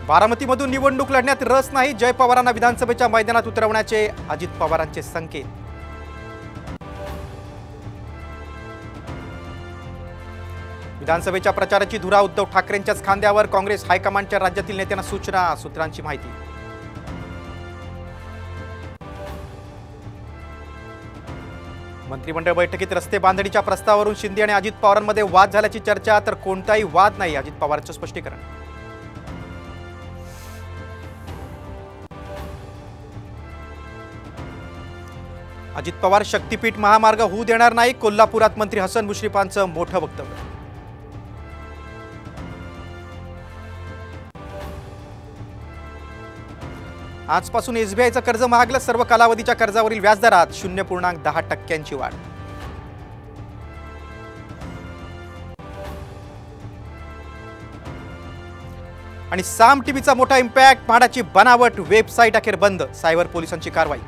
बारामतीमधून निवडणूक लढण्यात रस नाही, जय पवारांना विधानसभेच्या मैदानात उतरवण्याचे अजित पवारांचे संकेत। विधानसभेच्या प्रचाराची धुरा उद्धव ठाकरेंच्याच खांद्यावर, काँग्रेस हायकमांडच्या राज्यातील नेत्यांना सूचना, सूत्रांची माहिती। मंत्रिमंडळ बैठकीत रस्ते बांधणीच्या प्रस्तावावरून शिंदे आणि अजित पवारांमध्ये वाद झाल्याची चर्चा, तर कोणताही वाद नाही, अजित पवारांचं स्पष्टीकरण। अजित पवार शक्तीपीठ महामार्ग होऊ देणार नाही, कोल्हापुरात मंत्री हसन मुश्रीफांचं मोठं वक्तव्य। आजपासून एसबीआयचं कर्ज महागलं, सर्व कालावधीच्या कर्जावरील व्याजदरात 0.10% वाढ। आणि साम टीव्हीचा मोठा इम्पॅक्ट, म्हाडाची बनावट वेबसाईट अखेर बंद, सायबर पोलिसांची कारवाई।